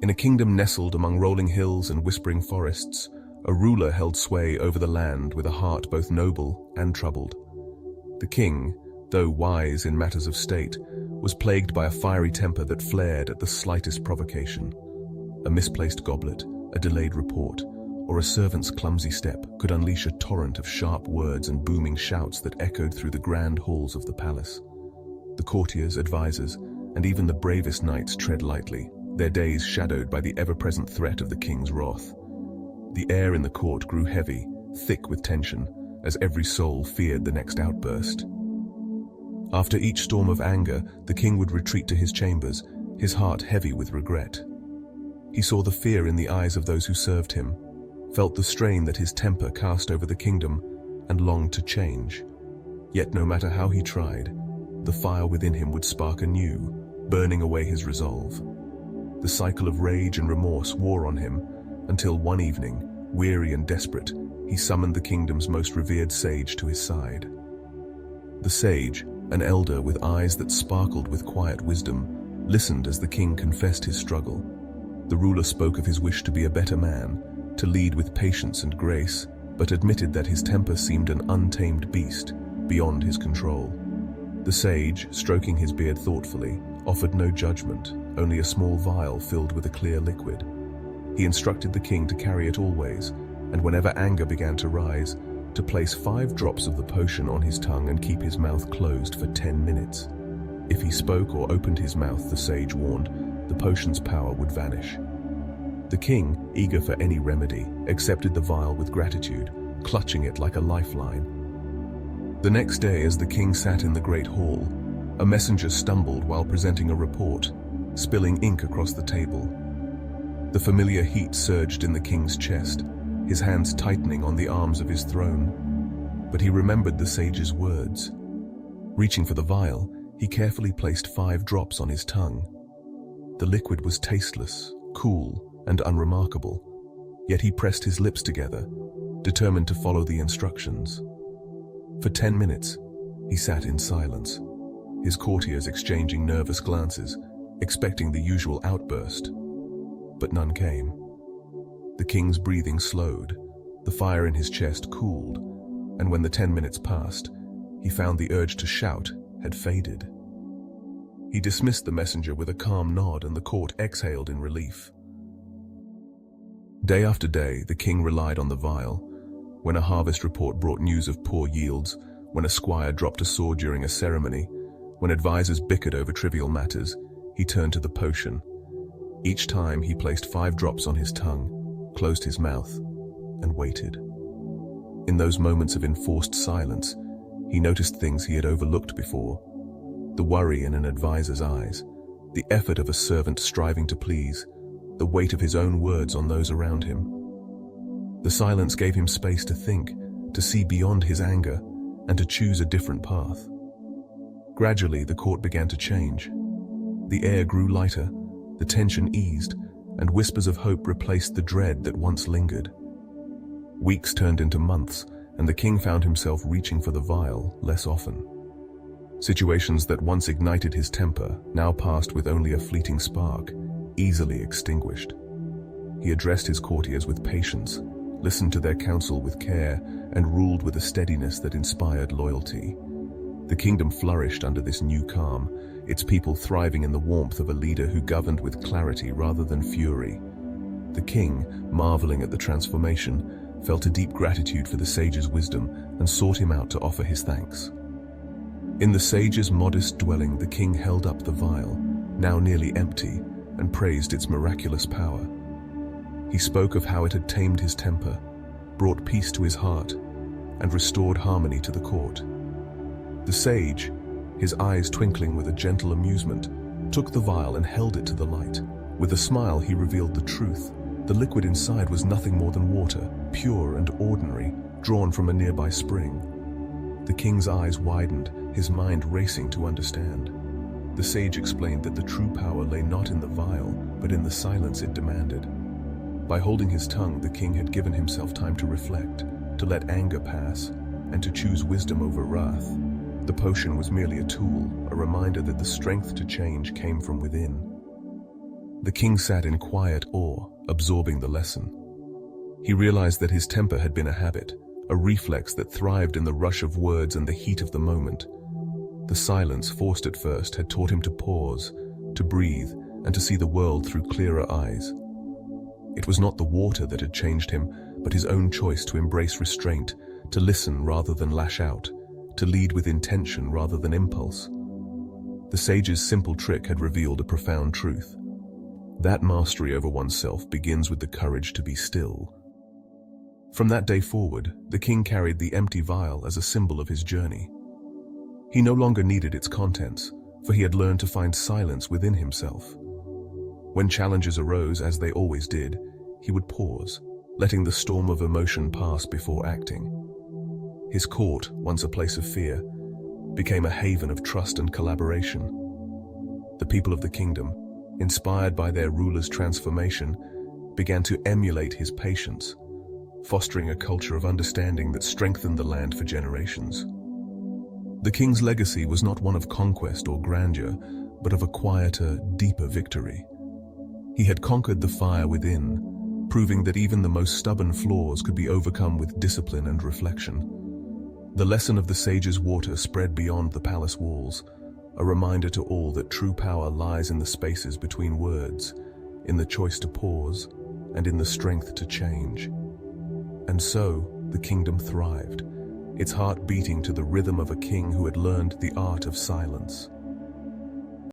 In a kingdom nestled among rolling hills and whispering forests, a ruler held sway over the land with a heart both noble and troubled. The king, though wise in matters of state, was plagued by a fiery temper that flared at the slightest provocation. A misplaced goblet, a delayed report, or a servant's clumsy step could unleash a torrent of sharp words and booming shouts that echoed through the grand halls of the palace. The courtiers, advisors, and even the bravest knights tread lightly, their days shadowed by the ever-present threat of the king's wrath. The air in the court grew heavy, thick with tension, as every soul feared the next outburst. After each storm of anger, the king would retreat to his chambers, his heart heavy with regret. He saw the fear in the eyes of those who served him, felt the strain that his temper cast over the kingdom, and longed to change. Yet no matter how he tried, the fire within him would spark anew, burning away his resolve. The cycle of rage and remorse wore on him, until one evening, weary and desperate, he summoned the kingdom's most revered sage to his side. The sage, an elder with eyes that sparkled with quiet wisdom, listened as the king confessed his struggle. The ruler spoke of his wish to be a better man, to lead with patience and grace, but admitted that his temper seemed an untamed beast, beyond his control. The sage, stroking his beard thoughtfully, offered no judgment, only a small vial filled with a clear liquid. He instructed the king to carry it always, and whenever anger began to rise, to place 5 drops of the potion on his tongue and keep his mouth closed for 10 minutes. If he spoke or opened his mouth, the sage warned, the potion's power would vanish. The king, eager for any remedy, accepted the vial with gratitude, clutching it like a lifeline. The next day, as the king sat in the great hall, a messenger stumbled while presenting a report, spilling ink across the table. The familiar heat surged in the king's chest, his hands tightening on the arms of his throne. But he remembered the sage's words. Reaching for the vial, he carefully placed 5 drops on his tongue. The liquid was tasteless, cool, and unremarkable, yet he pressed his lips together, determined to follow the instructions. For 10 minutes, he sat in silence, his courtiers exchanging nervous glances, expecting the usual outburst. But none came. The king's breathing slowed, the fire in his chest cooled, and when the 10 minutes passed, he found the urge to shout had faded. He dismissed the messenger with a calm nod, and the court exhaled in relief. Day after day, the king relied on the vial. When a harvest report brought news of poor yields, when a squire dropped a sword during a ceremony, when advisors bickered over trivial matters, he turned to the potion. Each time he placed 5 drops on his tongue, closed his mouth, and waited. In those moments of enforced silence, he noticed things he had overlooked before. The worry in an advisor's eyes, the effort of a servant striving to please, the weight of his own words on those around him. The silence gave him space to think, to see beyond his anger, and to choose a different path. Gradually, the court began to change. The air grew lighter, the tension eased, and whispers of hope replaced the dread that once lingered. Weeks turned into months, and the king found himself reaching for the vial less often. Situations that once ignited his temper now passed with only a fleeting spark, easily extinguished. He addressed his courtiers with patience, listened to their counsel with care, and ruled with a steadiness that inspired loyalty. The kingdom flourished under this new calm, its people thriving in the warmth of a leader who governed with clarity rather than fury. The king, marveling at the transformation, felt a deep gratitude for the sage's wisdom and sought him out to offer his thanks. In the sage's modest dwelling, the king held up the vial, now nearly empty, and praised its miraculous power. He spoke of how it had tamed his temper, brought peace to his heart, and restored harmony to the court. The sage, his eyes twinkling with a gentle amusement, took the vial and held it to the light. With a smile, he revealed the truth. The liquid inside was nothing more than water, pure and ordinary, drawn from a nearby spring. The king's eyes widened, his mind racing to understand. The sage explained that the true power lay not in the vial, but in the silence it demanded. By holding his tongue, the king had given himself time to reflect, to let anger pass, and to choose wisdom over wrath. The potion was merely a tool, a reminder that the strength to change came from within. The king sat in quiet awe, absorbing the lesson. He realized that his temper had been a habit, a reflex that thrived in the rush of words and the heat of the moment. The silence, forced at first, had taught him to pause, to breathe, and to see the world through clearer eyes. It was not the water that had changed him, but his own choice to embrace restraint, to listen rather than lash out, to lead with intention rather than impulse. The sage's simple trick had revealed a profound truth. That mastery over oneself begins with the courage to be still. From that day forward, the king carried the empty vial as a symbol of his journey. He no longer needed its contents, for he had learned to find silence within himself. When challenges arose, as they always did, he would pause, letting the storm of emotion pass before acting. His court, once a place of fear, became a haven of trust and collaboration. The people of the kingdom, inspired by their ruler's transformation, began to emulate his patience, fostering a culture of understanding that strengthened the land for generations. The king's legacy was not one of conquest or grandeur, but of a quieter, deeper victory. He had conquered the fire within, proving that even the most stubborn flaws could be overcome with discipline and reflection. The lesson of the sage's water spread beyond the palace walls, a reminder to all that true power lies in the spaces between words, in the choice to pause, and in the strength to change. And so, the kingdom thrived, its heart beating to the rhythm of a king who had learned the art of silence.